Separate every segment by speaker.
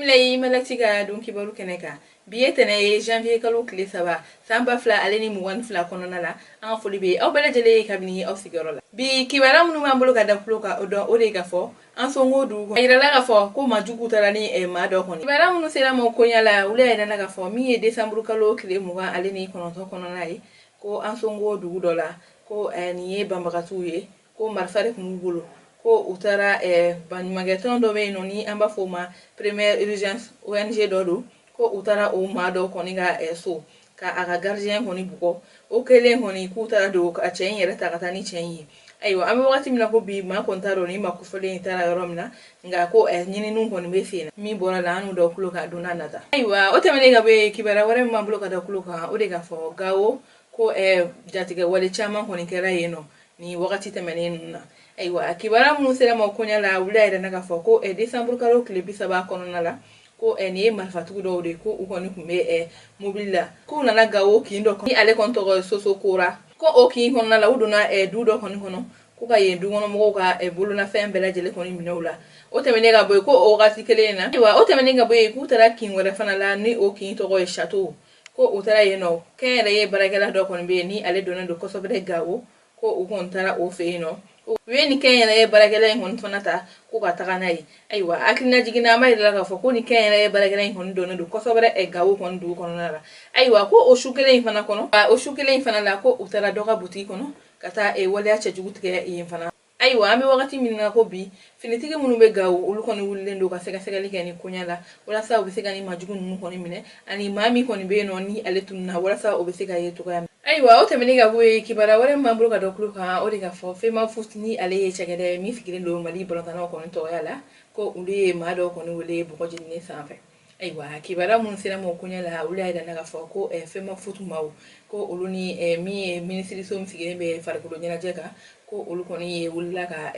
Speaker 1: Bismillah malatiga don kibaru keneka. Biye tene janvier kalo kile saba. Samba fla aleni muwan fla konona la. An foli be aw bele jele kabini aw sigoro la. Bi kibara munu mambulo ka da flo ka odo ode ka fo. An so ngodu ko ira la ka fo ko majugu tarani e ma do koni. Kibara munu sera mo konya la ule ira la ka fo mi e december kalo kile muwan aleni konoto konona yi. Ko an so ngodu do la ko ni e bambakatu ye ko marfare kumugulu. Ko utara ban magaton do be noni amba foma première urgence ONG dodo ko utara o mado koniga so ka aga gardien koni buko o kele koni ku utara do ka chen yere takata ni chen yi ayo ami wakati mina ko bi ma kontaro ni ma kufole ni tara romna nga ko nyini nun koni be fina mi bona la anu do kulo ka duna nata ayo o temene ga be kibara wore ma bulo ka da kulo ka o de ga fo gawo ko jatiga wale chama koni kera yeno ni wakati temene nuna aywa kibara mun sera ma konya la wula ida naga fo ko december kalo kile bisaba konona la ko ni malfatu do de ko ukoni kumbe mobile ko nana gawo kindo ko ni ale konto soso kura ko o kin konona la uduna dudo koni kono ko ka ye du ngono mo ka bulu na fe mbela jele koni minawla o temene ga boy ko o gati kelena aywa o temene ga boy ku tara kin wala fana la ni o kin to go chateau ko utara ye no kere ye baragala do koni be ni ale dona do ko so be gawo ko ukon tara o fe no weni kenya na baragala hon tonata ko ka taga nai aywa akina jigina mai daga fo ko ni kenya na baragala hon do no ko sobere gawo kon du kono na aywa ko o shukele fana kono o shukele fana la ko utara doga buti kono kata wala ya chejugutge fana aywa ami wakati minna ko bi finitike munu be gawo ulu kono wulle ndo ka sega sega likani kunyala wala sa obisega ni majugun nu kono mine ani mami kono be no ni aletunna wala sa obisega yetu ka aywa o temene ga boye kibara wore mambro ga doklu ka o de ga fo fe ma futni ale ye chagede mi fikire lo mali bolotana ko to yala ko uli ma do ko wule bu ko jinne sanfe aywa kibara mun sira mo kunya la uli ayda na ga fo ko fe ma futu maw ko uluni mi ministry so mi fikire be far ko nyana jeka ko ulu ko ni wulla ka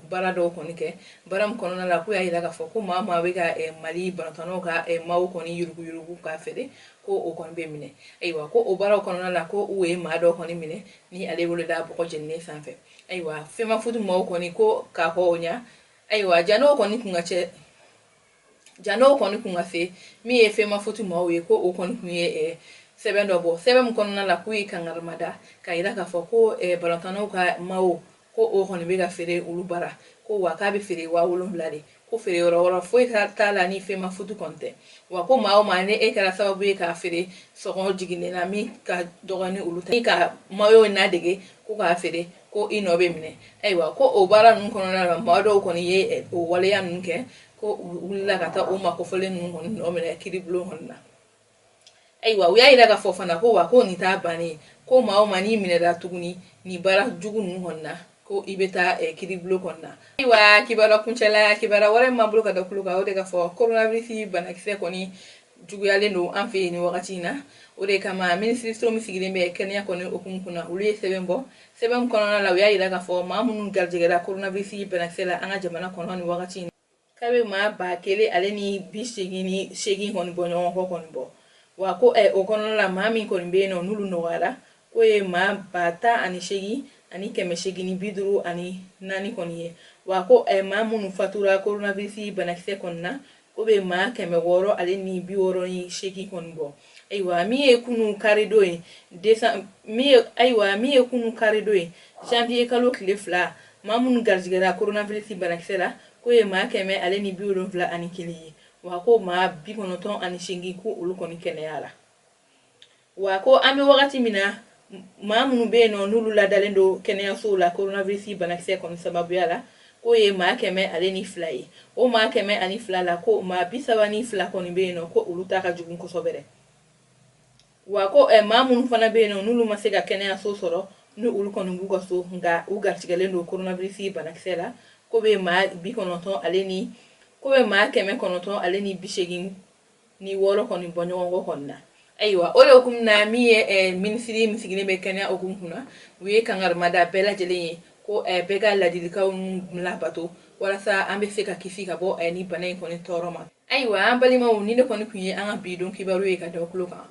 Speaker 1: bara do ko ni ke baram kono na la ku ayda ga fo ko mama we ga mali bolotana ka maw ko ni yurugu ka fede ko o kon be mine aywa ko o bara kono la ko uwe ma do ko ni mine ni ale wole da ko jenne sanfe aywa fe ma futu maw ko ni ko ka ho nya aywa jano ko ni kunga fe mi fe ma futu maw ye ko o kon kuye seben do bo seben kono la ku kangarmada ka ira ka fo ko balantano ka maw ko o kon be ga fere ulu bara ko wa ka be fere wa wulum blade ko fere wora foi ta la ni fe ma futu konte wa ko maw mane kala sababu ka fere so ko jigine na mi ka dogani ulu ta ka mayo na dege ko ka fere ko inobe mine aywa ko o bara nun kono na ma do ko ni ye o wale ya nun ke ko ulla kata o ma ko fole nun no mine kiriblo honna aywa wi ayira ga fofana ko wa ko ni ta bani ko maw mani mine da tuguni ni bara jugu nun honna ko ibeta kiriblo konna aywa kibara kunchala kibara wore mamblo ka dokulu ka o de ga fo coronavirus bana kise ko ni jugu yale no anfe ni wakati na o de kama ministry so mi sigire be kenya ko ni okunkuna uli sebem kono na la wi ayira ga fo mamun garjigera coronavirus bana kise la anga jamana kono ni wakati kabe ma ba kele ale ni bishigini shegi hon bonyo ko kon bo wa ko o kono la mami ko be no nulu no wala ko ma bata ani shegi ani keme shegi ni biduru ani nani koniye wa ko ma munu fatura coronavirus bana kise konna ko be ma keme woro ale ni bi woro ni shegi kon bo aywa mi e kunu karido mi e kunu karido janvier kalo kile fla ma munu garjigera coronavirus bana kise la ko ma keme ale ni bi woro fla ani kili wa ko ma bi konoton ani shegi ku ulu koni kene yala wa ko ami wakati mina ma munu be no nulu la dalendo kene so la coronavirus bana kise kon sababu yala ko ma keme ale ni fly o ma keme ani fla la ko ma bisaba ni fla koni be no ko ulu ta ka jugun ko sobere wa ko ma munu fana be no nulu masega kene so soro no ulu koni bugo so nga uga tigalendo coronavirus bana kise la ko be ma bi konoton ale ni ko be ma keme konoton ale ni bishegin ni woro koni bonyo ngo konna aywa ole okumna mi ministry misigine be kenya okumuna wi kangar mada bela jele ko bega la didika la bato wala sa ambe feka kifika bo ni banay koni toroma aywa ambali ma woni ne koni kuyi anga bidon kibaru e ka doklo ka